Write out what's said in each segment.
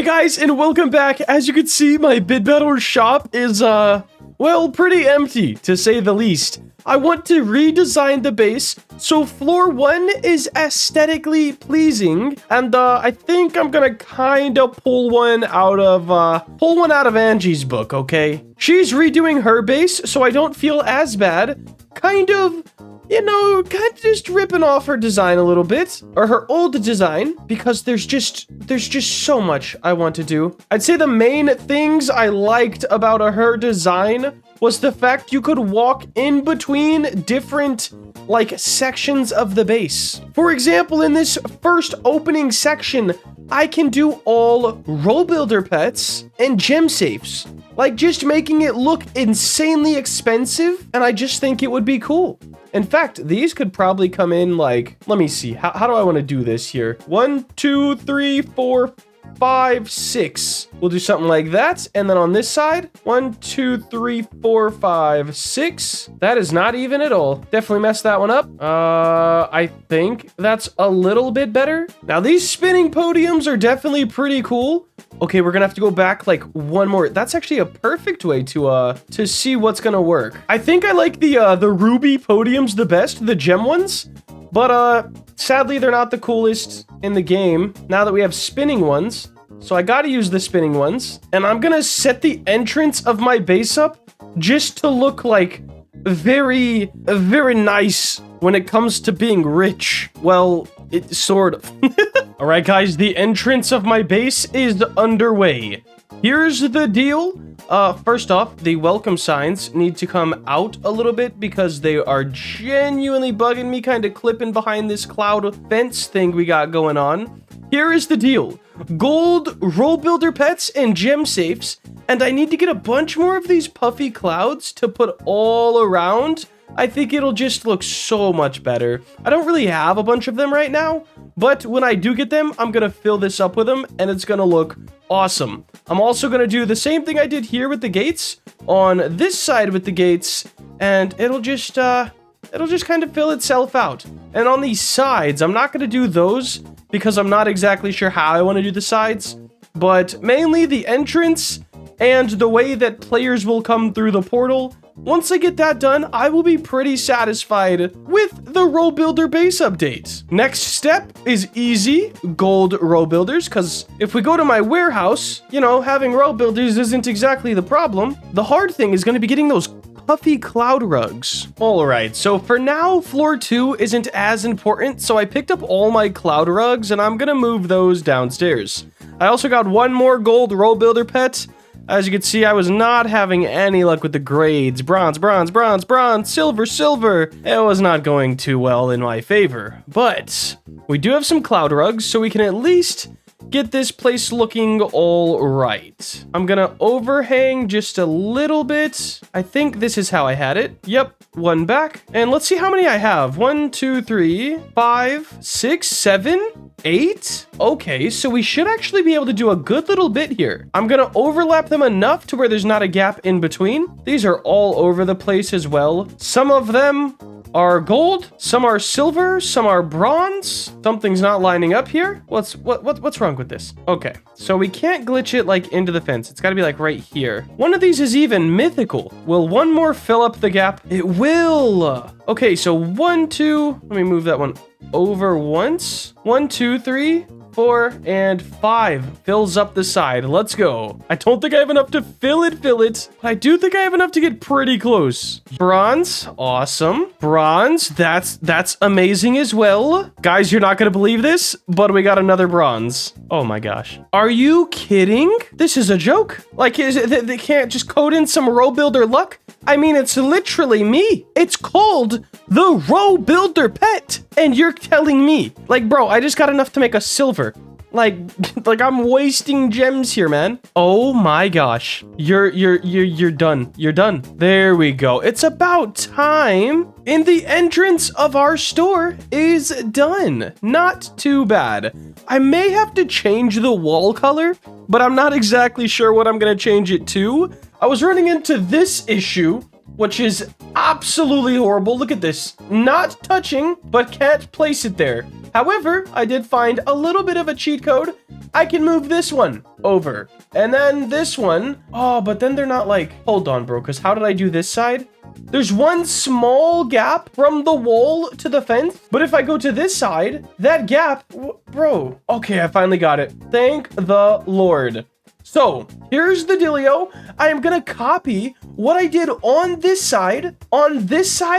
Hey guys, and welcome back. As you can see, my Bid Battler shop is, well, pretty empty, to say the least. I want to redesign the base, so floor 1 is aesthetically pleasing, and, I think I'm gonna kinda pull one out of Angie's book, okay? She's redoing her base, so I don't feel as bad. Kind of just ripping off her design a little bit, or her old design, because there's just so much I want to do. I'd say the main things I liked about her design was the fact you could walk in between different, like, sections of the base. For example, in this first opening section, I can do all row builder pets and gem safes. Like, just making it look insanely expensive, and I just think it would be cool. In fact, these could probably come in, like, let me see. How do I want to do this here? 1, 2, 3, 4, 5, 6. We'll do something like that. And then on this side, 1, 2, 3, 4, 5, 6. That is not even at all. Definitely messed that one up. I think that's a little bit better. Now, these spinning podiums are definitely pretty cool. Okay, we're gonna have to go back like one more. That's actually a perfect way to see what's gonna work. I think I like the ruby podiums the best, the gem ones, but sadly they're not the coolest in the game now that we have spinning ones. So I gotta use the spinning ones, and I'm gonna set the entrance of my base up just to look like very nice when it comes to being rich. Well, it sort of. All right, guys, the entrance of my base is underway. Here's the deal. First off, the welcome signs need to come out a little bit because they are genuinely bugging me, kind of clipping behind this cloud fence thing we got going on. Here is the deal. Gold row builder pets and gem safes, and I need to get a bunch more of these puffy clouds to put all around. I think it'll just look so much better. I don't really have a bunch of them right now, but when I do get them, I'm gonna fill this up with them, and it's gonna look awesome. I'm also gonna do the same thing I did here with the gates on this side with the gates, and it'll just kind of fill itself out. And on these sides, I'm not gonna do those because I'm not exactly sure how I want to do the sides, but mainly the entrance and the way that players will come through the portal. Once I get that done, I will be pretty satisfied with the row builder base update. Next step is easy, gold row builders, because if we go to my warehouse, having row builders isn't exactly the problem. The hard thing is going to be getting those puffy cloud rugs. All right, so for now, floor 2 isn't as important, so I picked up all my cloud rugs, and I'm going to move those downstairs. I also got one more gold row builder pet. As you can see, I was not having any luck with the grades. Bronze, bronze, bronze, bronze, silver, silver. It was not going too well in my favor. But we do have some cloud rugs, so we can at least get this place looking all right. I'm gonna overhang just a little bit. I think this is how I had it. Yep, one back. And let's see how many I have. 1, 2, 3, 5, 6, 7, 8. Okay, so we should actually be able to do a good little bit here. I'm gonna overlap them enough to where there's not a gap in between. These are all over the place as well. Some of them are gold, some are silver, some are bronze. Something's not lining up here. What's wrong with this? Okay, so we can't glitch it like into the fence. It's got to be like right here. One of these is even mythical. Will one more fill up the gap? It will. Okay, so 1, 2. Let me move that one over once. 1, 2, 3, 4, and 5 fills up the side. Let's go. I don't think I have enough to fill it, but I do think I have enough to get pretty close. Bronze, awesome. Bronze, that's amazing as well. Guys, you're not gonna believe this, but we got another bronze. Oh my gosh. Are you kidding? This is a joke. Like, they can't just code in some row builder luck? I mean, it's literally me. It's called the row builder pet. And you're telling me, like, bro, I just got enough to make a silver. Like I'm wasting gems here, man. Oh my gosh. You're done. You're done. There we go. It's about time. And the entrance of our store is done. Not too bad. I may have to change the wall color, but I'm not exactly sure what I'm gonna change it to. I was running into this issue, which is absolutely horrible. Look at this. Not touching, but can't place it there. However, I did find a little bit of a cheat code. I can move this one over. And then this one. Oh, but then they're not like... Hold on, bro, because how did I do this side? There's one small gap from the wall to the fence. But if I go to this side, that gap... Bro. Okay, I finally got it. Thank the Lord. So, here's the dealio. I am going to copy what I did on this side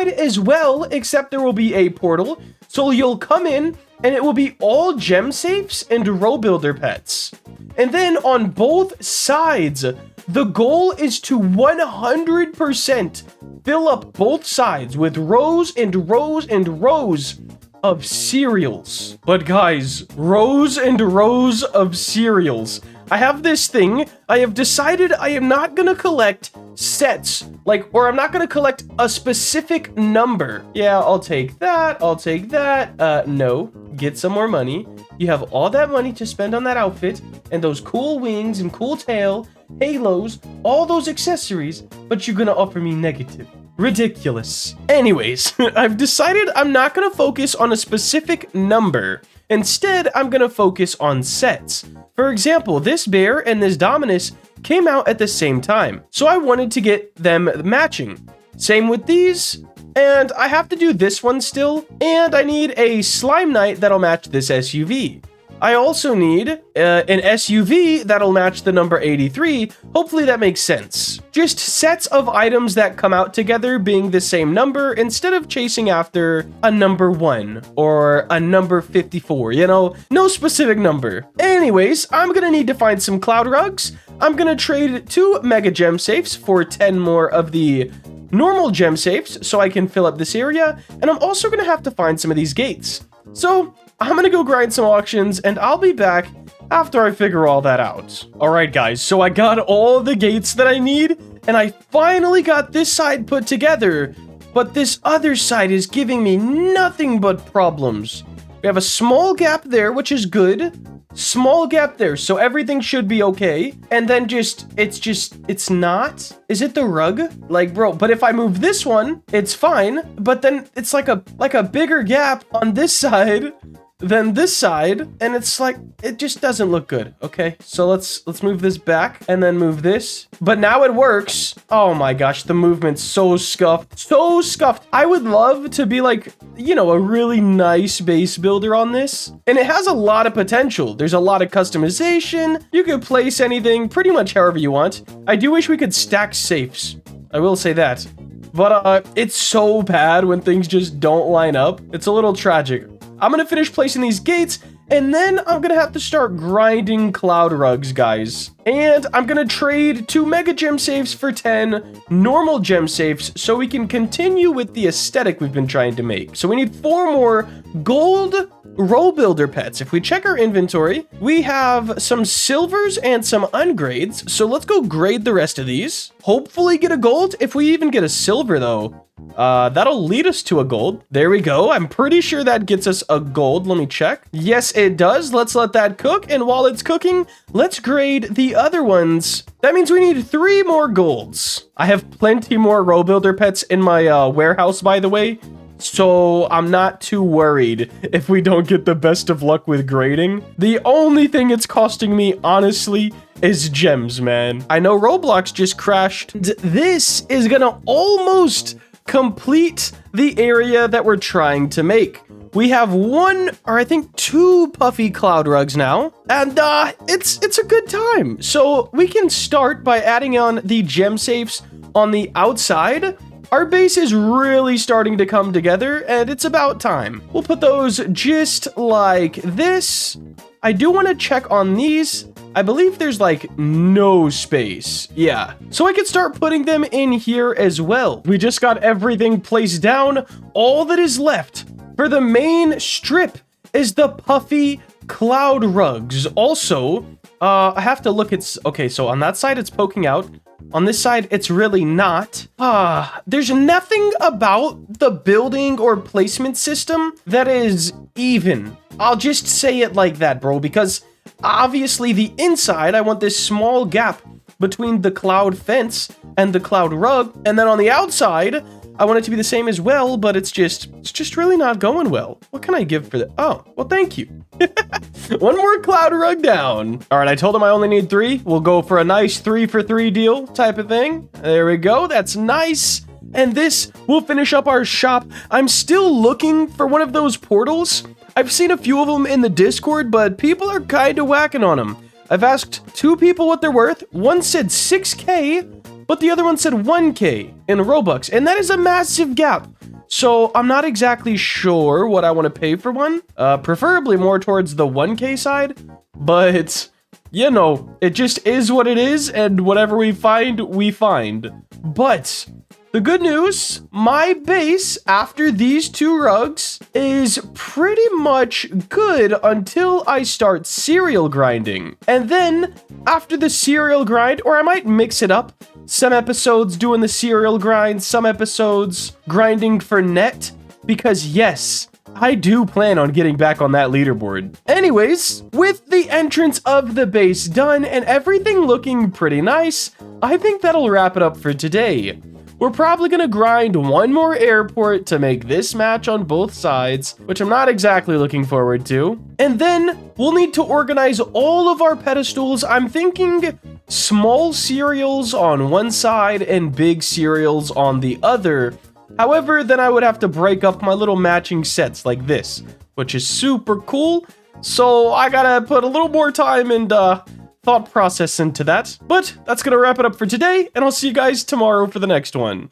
as well, except there will be a portal. So you'll come in and it will be all gem safes and row builder pets. And then on both sides, the goal is to 100% fill up both sides with rows and rows and rows of cereals. But guys, rows and rows of cereals. I have this thing. I have decided I am not going to collect sets, or I'm not going to collect a specific number. Yeah, I'll take that. I'll take that. No, get some more money. You have all that money to spend on that outfit and those cool wings and cool tail, halos, all those accessories, but you're going to offer me negative. Ridiculous. Anyways, I've decided I'm not going to focus on a specific number. Instead, I'm going to focus on sets. For example, this bear and this Dominus came out at the same time, so I wanted to get them matching. Same with these, and I have to do this one still, and I need a Slime Knight that'll match this SUV. I also need an SUV that'll match the number 83. Hopefully that makes sense. Just sets of items that come out together being the same number instead of chasing after a number 1 or a number 54, you know, no specific number. Anyways, I'm gonna need to find some cloud rugs. I'm gonna trade 2 mega gem safes for 10 more of the normal gem safes so I can fill up this area, and I'm also gonna have to find some of these gates. So I'm gonna go grind some auctions and I'll be back after I figure all that out. Alright guys, so I got all the gates that I need and I finally got this side put together, but this other side is giving me nothing but problems. We have a small gap there, which is good. Small gap there, so everything should be okay. And then it's not. Is it the rug? Like, bro, but if I move this one, it's fine. But then it's like a bigger gap on this side than this side, and it's like, it just doesn't look good. Okay, so let's move this back and then move this. But now it works. Oh my gosh, the movement's so scuffed. So scuffed. I would love to be like, you know, a really nice base builder on this. And it has a lot of potential. There's a lot of customization. You could place anything pretty much however you want. I do wish we could stack safes. I will say that. But it's so bad when things just don't line up. It's a little tragic. I'm gonna finish placing these gates, and then I'm gonna have to start grinding cloud rugs, guys. And I'm gonna trade 2 mega gem safes for 10 normal gem safes so we can continue with the aesthetic we've been trying to make. So we need 4 more gold row builder pets. If we check our inventory, we have some silvers and some ungrades. So let's go grade the rest of these. Hopefully get a gold. If we even get a silver though, that'll lead us to a gold. There we go. I'm pretty sure that gets us a gold. Let me check. Yes, it does. Let's let that cook. And while it's cooking, let's grade the other ones. That means we need 3 more golds. I have plenty more row builder pets in my warehouse, by the way. So I'm not too worried if we don't get the best of luck with grading. The only thing it's costing me, honestly, is gems, man. I know Roblox just crashed. This is gonna almost complete the area that we're trying to make. We have 1, or I think 2 puffy cloud rugs now, and it's a good time. So we can start by adding on the gem safes on the outside. Our base is really starting to come together, and it's about time. We'll put those just like this. I do want to check on these. I believe there's like no space. Yeah. So I can start putting them in here as well. We just got everything placed down. All that is left for the main strip is the puffy cloud rugs. Also, I have to look at... Okay, so on that side, it's poking out. On this side, it's really not. There's nothing about the building or placement system that is even. I'll just say it like that, bro, because obviously the inside, I want this small gap between the cloud fence and the cloud rug. And then on the outside, I want it to be the same as well, but it's just really not going well. What can I give for that? Oh, well, thank you. One more cloud rug down. All right, I told him I only need 3. We'll go for a nice 3 for 3 deal type of thing. There we go. That's nice. And this will finish up our shop. I'm still looking for one of those portals. I've seen a few of them in the Discord, but people are kind of whacking on them. I've asked 2 people what they're worth. One said 6K, but the other one said 1K in Robux, and that is a massive gap. So I'm not exactly sure what I want to pay for one. Preferably more towards the 1K side, but you know, it just is what it is, and whatever we find, we find. But the good news, my base after these 2 rugs is pretty much good until I start cereal grinding. And then after the cereal grind, or I might mix it up, some episodes doing the cereal grind, some episodes grinding for net, because yes, I do plan on getting back on that leaderboard. Anyways, with the entrance of the base done and everything looking pretty nice, I think that'll wrap it up for today. We're probably going to grind one more airport to make this match on both sides, which I'm not exactly looking forward to. And then we'll need to organize all of our pedestals. I'm thinking small cereals on one side and big cereals on the other. However, then I would have to break up my little matching sets like this, which is super cool. So I gotta put a little more time and thought process into that. But that's gonna wrap it up for today, and I'll see you guys tomorrow for the next one.